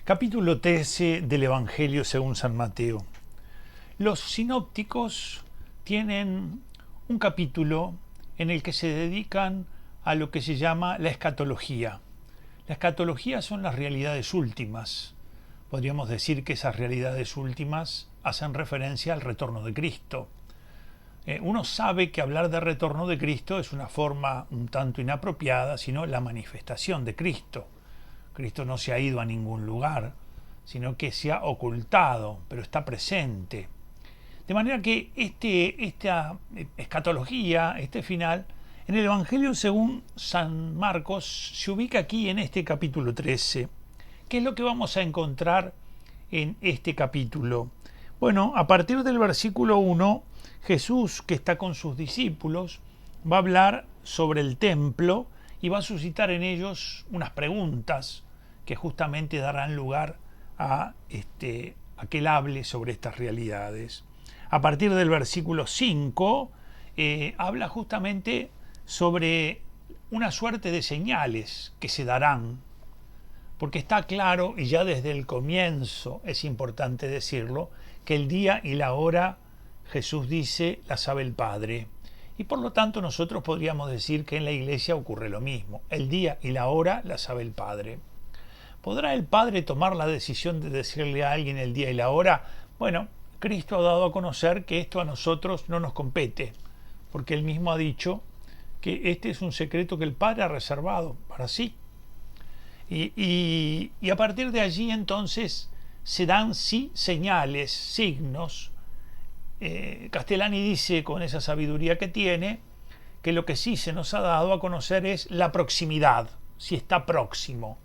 Capítulo 13 del Evangelio según San Mateo. Los sinópticos tienen un capítulo en el que se dedican a lo que se llama la escatología. La escatología son las realidades últimas. Podríamos decir que esas realidades últimas hacen referencia al retorno de Cristo. Uno sabe que hablar de retorno de Cristo es una forma un tanto inapropiada, sino la manifestación de Cristo. Cristo no se ha ido a ningún lugar, sino que se ha ocultado, pero está presente. De manera que esta escatología, este final, en el Evangelio según San Marcos se ubica aquí en este capítulo 13. ¿Qué es lo que vamos a encontrar en este capítulo? Bueno, a partir del versículo 1, Jesús, que está con sus discípulos, va a hablar sobre el templo y va a suscitar en ellos unas preguntas que justamente darán lugar a que él hable sobre estas realidades. A partir del versículo 5, habla justamente sobre una suerte de señales que se darán, porque está claro, y ya desde el comienzo es importante decirlo, que el día y la hora, Jesús dice, la sabe el Padre. Y por lo tanto nosotros podríamos decir que en la Iglesia ocurre lo mismo. El día y la hora la sabe el Padre. ¿Podrá el Padre tomar la decisión de decirle a alguien el día y la hora? Bueno, Cristo ha dado a conocer que esto a nosotros no nos compete, porque Él mismo ha dicho que este es un secreto que el Padre ha reservado para sí. Y a partir de allí entonces se dan sí señales, signos. Castellani dice con esa sabiduría que tiene que lo que sí se nos ha dado a conocer es la proximidad, si está próximo,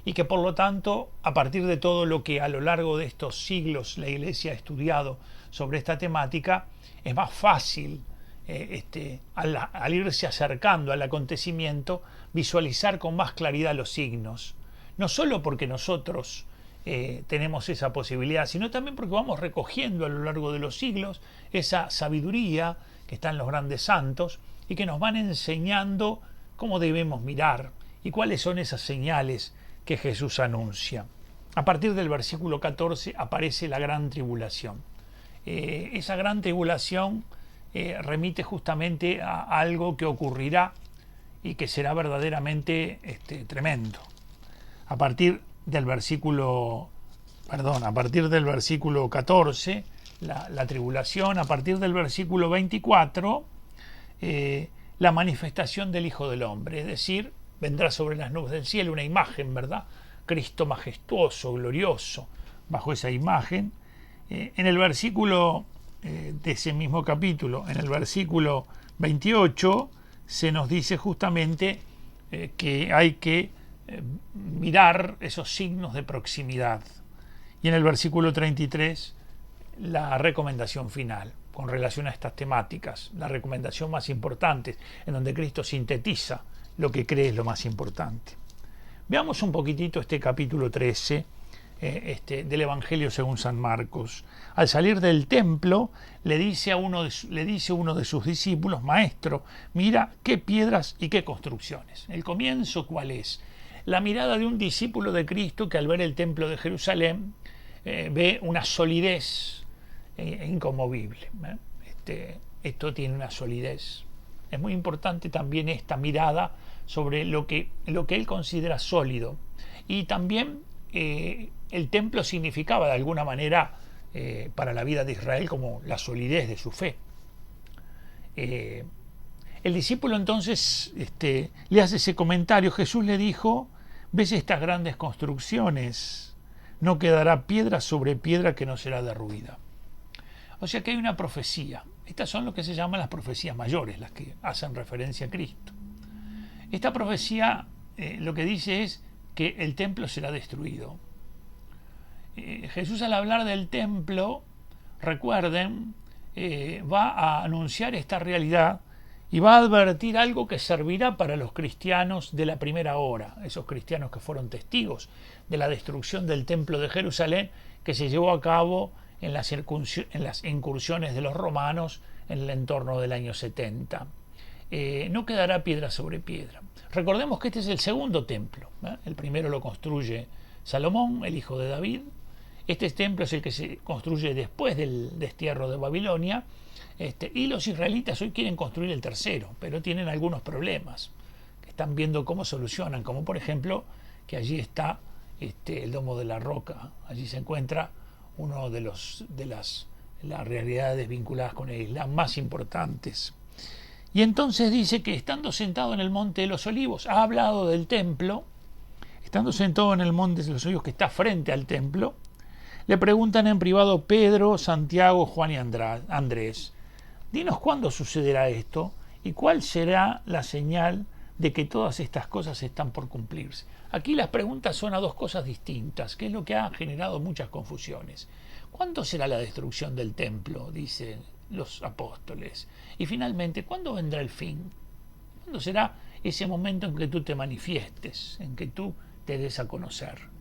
y que por lo tanto a partir de todo lo que a lo largo de estos siglos la Iglesia ha estudiado sobre esta temática, es más fácil al irse acercando al acontecimiento visualizar con más claridad los signos, no solo porque nosotros tenemos esa posibilidad, sino también porque vamos recogiendo a lo largo de los siglos esa sabiduría que está en los grandes santos y que nos van enseñando cómo debemos mirar y cuáles son esas señales que Jesús anuncia. A partir del versículo 14 aparece la gran tribulación. Esa gran tribulación remite justamente a algo que ocurrirá y que será verdaderamente tremendo. A partir del versículo 14, la tribulación. A partir del versículo 24, la manifestación del Hijo del Hombre, es decir, vendrá sobre las nubes del cielo una imagen, ¿verdad? Cristo majestuoso, glorioso, bajo esa imagen. En el versículo de ese mismo capítulo, en el versículo 28, se nos dice justamente que hay que mirar esos signos de proximidad. Y en el versículo 33, la recomendación final con relación a estas temáticas, la recomendación más importante, en donde Cristo sintetiza lo que cree es lo más importante. Veamos un poquitito este capítulo 13 del Evangelio según San Marcos. Al salir del templo le dice uno de sus discípulos: Maestro, mira qué piedras y qué construcciones. El comienzo, ¿cuál es? La mirada de un discípulo de Cristo que al ver el templo de Jerusalén ve una solidez inconmovible. Esto tiene una solidez. Es muy importante también esta mirada sobre lo que él considera sólido. Y también el templo significaba de alguna manera para la vida de Israel como la solidez de su fe. El discípulo entonces le hace ese comentario. Jesús le dijo: ¿ves estas grandes construcciones? No quedará piedra sobre piedra que no será derruida. O sea que hay una profecía. Estas son lo que se llaman las profecías mayores, las que hacen referencia a Cristo. Esta profecía lo que dice es que el templo será destruido. Jesús, al hablar del templo, recuerden, va a anunciar esta realidad y va a advertir algo que servirá para los cristianos de la primera hora, esos cristianos que fueron testigos de la destrucción del templo de Jerusalén, que se llevó a cabo en las incursiones de los romanos en el entorno del año 70. No quedará piedra sobre piedra. Recordemos que este es el segundo templo, el primero lo construye Salomón, el hijo de David. Este templo es el que se construye después del destierro de Babilonia. Y los israelitas hoy quieren construir el tercero, pero tienen algunos problemas que están viendo cómo solucionan, como por ejemplo que allí está el Domo de la Roca. Allí se encuentra uno de las realidades vinculadas con el Islam más importantes. Y entonces dice que estando sentado en el Monte de los Olivos, ha hablado del templo, estando sentado en el Monte de los Olivos que está frente al templo, le preguntan en privado Pedro, Santiago, Juan y Andrés, dinos cuándo sucederá esto y cuál será la señal de que todas estas cosas están por cumplirse. Aquí las preguntas son a dos cosas distintas, que es lo que ha generado muchas confusiones. ¿Cuándo será la destrucción del templo?, dicen los apóstoles. Y finalmente, ¿cuándo vendrá el fin? ¿Cuándo será ese momento en que tú te manifiestes, en que tú te des a conocer?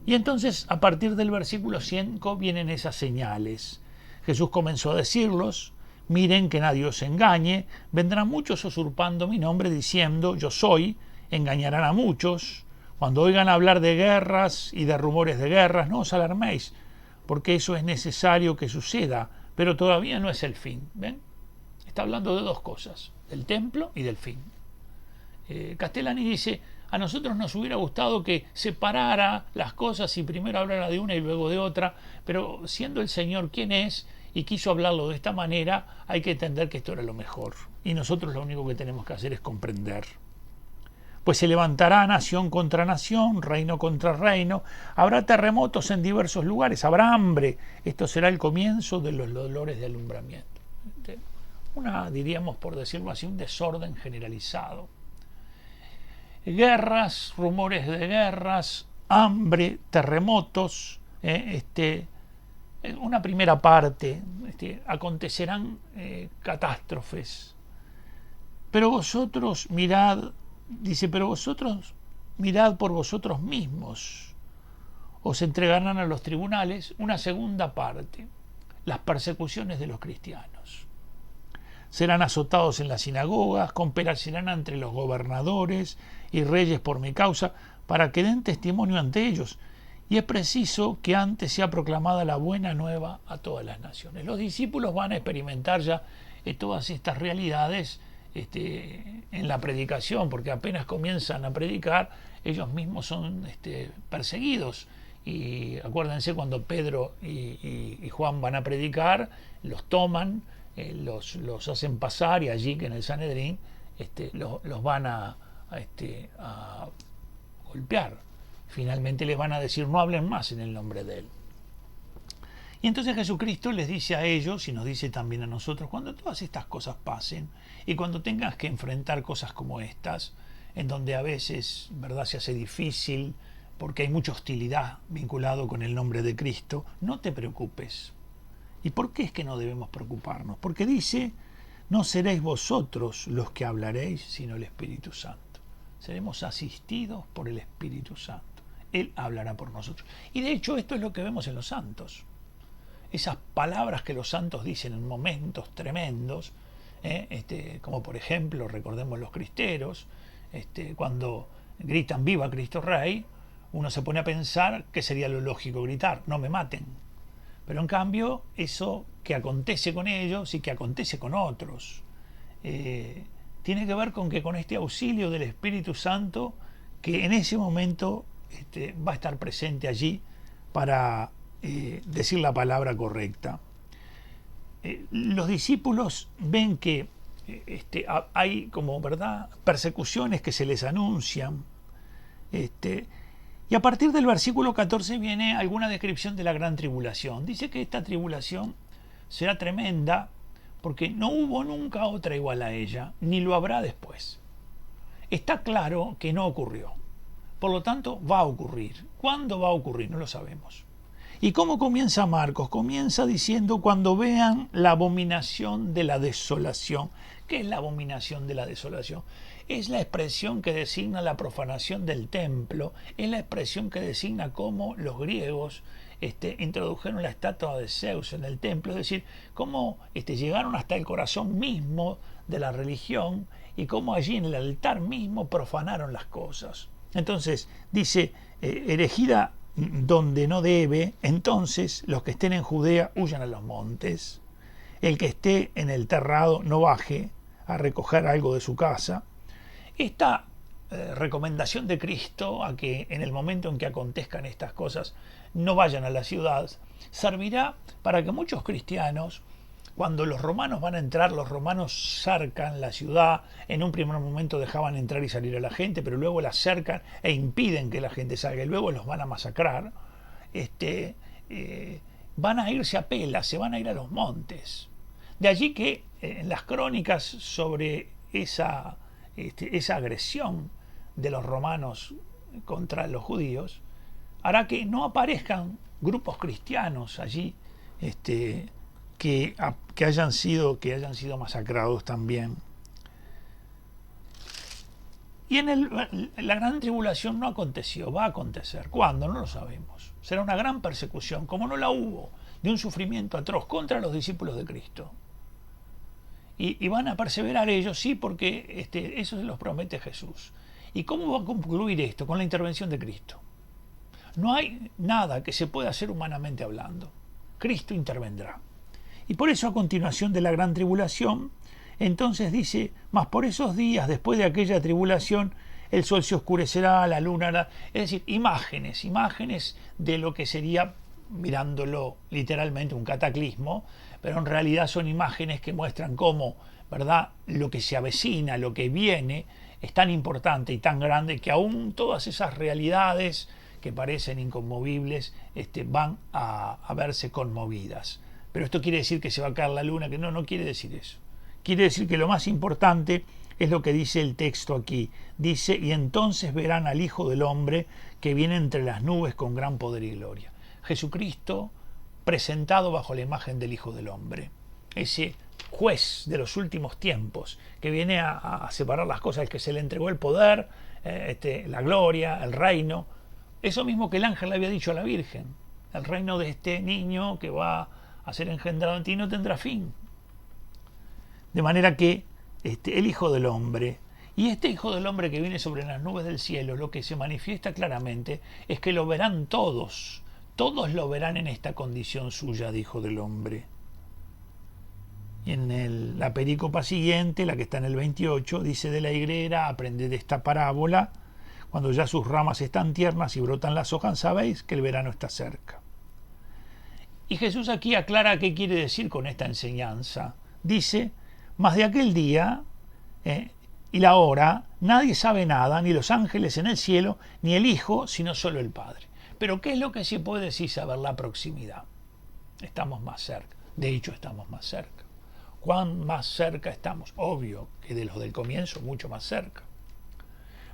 Y entonces, a partir del versículo 5 vienen esas señales. Jesús comenzó a decirlos: miren que nadie os engañe, vendrán muchos usurpando mi nombre diciendo yo soy, engañarán a muchos. Cuando oigan hablar de guerras y de rumores de guerras, no os alarméis, porque eso es necesario que suceda, pero todavía no es el fin. ¿Ven? Está hablando de dos cosas, del templo y del fin. Castellani dice: a nosotros nos hubiera gustado que separara las cosas y primero hablara de una y luego de otra, pero siendo el Señor quien es y quiso hablarlo de esta manera, hay que entender que esto era lo mejor. Y nosotros lo único que tenemos que hacer es comprender. Pues se levantará nación contra nación, reino contra reino, habrá terremotos en diversos lugares, habrá hambre. Esto será el comienzo de los dolores de alumbramiento. Diríamos, por decirlo así, un desorden generalizado. Guerras, rumores de guerras, hambre, terremotos. Una primera parte, acontecerán catástrofes. Pero vosotros mirad, dice, pero vosotros mirad por vosotros mismos. Os entregarán a los tribunales. Una segunda parte, las persecuciones de los cristianos. Serán azotados en las sinagogas, comparecerán ante los gobernadores y reyes por mi causa, para que den testimonio ante ellos. Y es preciso que antes sea proclamada la buena nueva a todas las naciones. Los discípulos van a experimentar ya todas estas realidades en la predicación, porque apenas comienzan a predicar, ellos mismos son perseguidos. Y acuérdense, cuando Pedro y Juan van a predicar, los toman, los hacen pasar, y allí que en el Sanedrín los van a golpear. Finalmente les van a decir: no hablen más en el nombre de él. Y entonces Jesucristo les dice a ellos, y nos dice también a nosotros: cuando todas estas cosas pasen y cuando tengas que enfrentar cosas como estas, en donde a veces, ¿verdad?, se hace difícil porque hay mucha hostilidad vinculado con el nombre de Cristo, no te preocupes. ¿Y por qué es que no debemos preocuparnos? Porque dice: no seréis vosotros los que hablaréis, sino el Espíritu Santo. Seremos asistidos por el Espíritu Santo. Él hablará por nosotros. Y de hecho esto es lo que vemos en los santos. Esas palabras que los santos dicen en momentos tremendos, como por ejemplo, recordemos los cristeros, cuando gritan viva Cristo Rey, uno se pone a pensar que sería lo lógico gritar: no me maten. Pero en cambio, eso que acontece con ellos y que acontece con otros, tiene que ver con que con este auxilio del Espíritu Santo, que en ese momento va a estar presente allí para decir la palabra correcta. Los discípulos ven que hay como, ¿verdad?, persecuciones que se les anuncian. Y a partir del versículo 14 viene alguna descripción de la gran tribulación. Dice que esta tribulación será tremenda porque no hubo nunca otra igual a ella, ni lo habrá después. Está claro que no ocurrió. Por lo tanto, va a ocurrir. ¿Cuándo va a ocurrir? No lo sabemos. ¿Y cómo comienza Marcos? Comienza diciendo: cuando vean la abominación de la desolación. ¿Qué es la abominación de la desolación? Es la expresión que designa la profanación del templo, es la expresión que designa cómo los griegos introdujeron la estatua de Zeus en el templo, es decir, cómo llegaron hasta el corazón mismo de la religión y cómo allí en el altar mismo profanaron las cosas. Entonces dice, erigida donde no debe, entonces los que estén en Judea huyan a los montes, el que esté en el terrado no baje a recoger algo de su casa. Esta recomendación de Cristo a que en el momento en que acontezcan estas cosas no vayan a la ciudad, servirá para que muchos cristianos, cuando los romanos van a entrar, los romanos cercan la ciudad, en un primer momento dejaban entrar y salir a la gente, pero luego la cercan e impiden que la gente salga y luego los van a masacrar, van a irse a Pela, se van a ir a los montes. De allí que en las crónicas sobre esa agresión de los romanos contra los judíos, hará que no aparezcan grupos cristianos allí que hayan sido masacrados también. Y en la gran tribulación no aconteció, va a acontecer. ¿Cuándo? No lo sabemos. Será una gran persecución, como no la hubo, de un sufrimiento atroz contra los discípulos de Cristo. Y van a perseverar ellos, sí, porque eso se los promete Jesús. ¿Y cómo va a concluir esto? Con la intervención de Cristo. No hay nada que se pueda hacer humanamente hablando. Cristo intervendrá. Y por eso a continuación de la gran tribulación, entonces dice, mas por esos días después de aquella tribulación, el sol se oscurecerá, la luna, es decir, imágenes de lo que sería, mirándolo literalmente, un cataclismo, pero en realidad son imágenes que muestran cómo, ¿verdad?, lo que se avecina, lo que viene, es tan importante y tan grande que aún todas esas realidades que parecen inconmovibles van a verse conmovidas. Pero esto quiere decir que se va a caer la luna, que no quiere decir eso. Quiere decir que lo más importante es lo que dice el texto aquí. Dice, y entonces verán al Hijo del Hombre que viene entre las nubes con gran poder y gloria. Jesucristo presentado bajo la imagen del Hijo del Hombre. Ese juez de los últimos tiempos que viene a separar las cosas, el que se le entregó el poder, la gloria, el reino. Eso mismo que el ángel le había dicho a la Virgen. El reino de este niño que va a ser engendrado en ti no tendrá fin. De manera que el Hijo del Hombre, y este Hijo del Hombre que viene sobre las nubes del cielo, lo que se manifiesta claramente es que lo verán todos. Todos lo verán en esta condición suya de Hijo del Hombre. Y en la perícopa siguiente, la que está en el 28, dice de la higuera, aprended esta parábola, cuando ya sus ramas están tiernas y brotan las hojas, sabéis que el verano está cerca. Y Jesús aquí aclara qué quiere decir con esta enseñanza. Dice, mas de aquel día y la hora, nadie sabe nada, ni los ángeles en el cielo, ni el Hijo, sino solo el Padre. Pero ¿qué es lo que sí puede decir saber la proximidad? Estamos más cerca. De hecho, estamos más cerca. ¿Cuán más cerca estamos? Obvio que de los del comienzo, mucho más cerca.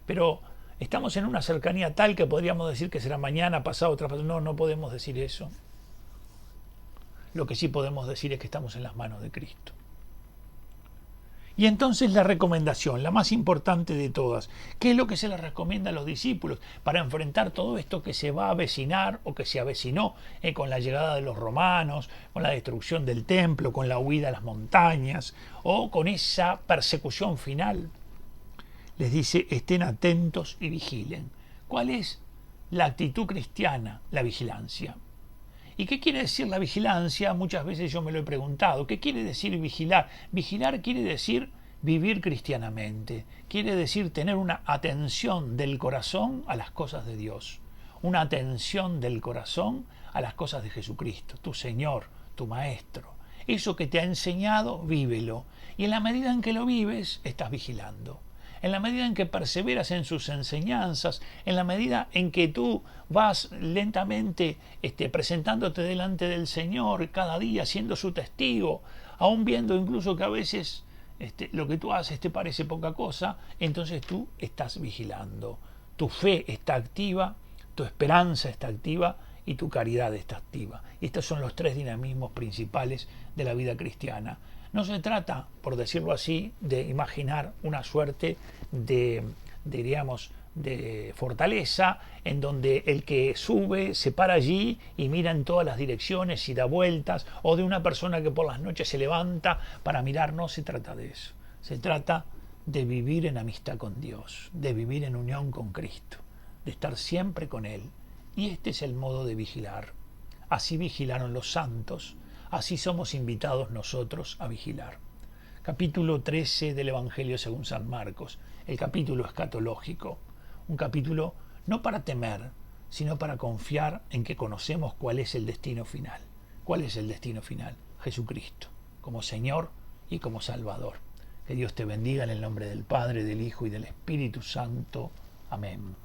Pero estamos en una cercanía tal que podríamos decir que será mañana, pasado, otra pasado. No podemos decir eso. Lo que sí podemos decir es que estamos en las manos de Cristo. Y entonces la recomendación, la más importante de todas, ¿qué es lo que se les recomienda a los discípulos para enfrentar todo esto que se va a avecinar o que se avecinó con la llegada de los romanos, con la destrucción del templo, con la huida a las montañas o con esa persecución final? Les dice, estén atentos y vigilen. ¿Cuál es la actitud cristiana? La vigilancia. ¿Y qué quiere decir la vigilancia? Muchas veces yo me lo he preguntado. ¿Qué quiere decir vigilar? Vigilar quiere decir vivir cristianamente. Quiere decir tener una atención del corazón a las cosas de Dios. Una atención del corazón a las cosas de Jesucristo, tu Señor, tu Maestro. Eso que te ha enseñado, vívelo. Y en la medida en que lo vives, estás vigilando. En la medida en que perseveras en sus enseñanzas, en la medida en que tú vas lentamente presentándote delante del Señor cada día, siendo su testigo, aún viendo incluso que a veces lo que tú haces te parece poca cosa, entonces tú estás vigilando. Tu fe está activa, tu esperanza está activa y tu caridad está activa. Y estos son los tres dinamismos principales de la vida cristiana. No se trata, por decirlo así, de imaginar una suerte de fortaleza en donde el que sube se para allí y mira en todas las direcciones y da vueltas, o de una persona que por las noches se levanta para mirar. No se trata de eso. Se trata de vivir en amistad con Dios, de vivir en unión con Cristo. de estar siempre con Él. Y este es el modo de vigilar. Así vigilaron los santos, así somos invitados nosotros a vigilar. Capítulo 13 del Evangelio según San Marcos, el capítulo escatológico. Un capítulo no para temer, sino para confiar en que conocemos cuál es el destino final. ¿Cuál es el destino final? Jesucristo, como Señor y como Salvador. Que Dios te bendiga en el nombre del Padre, del Hijo y del Espíritu Santo. Amén.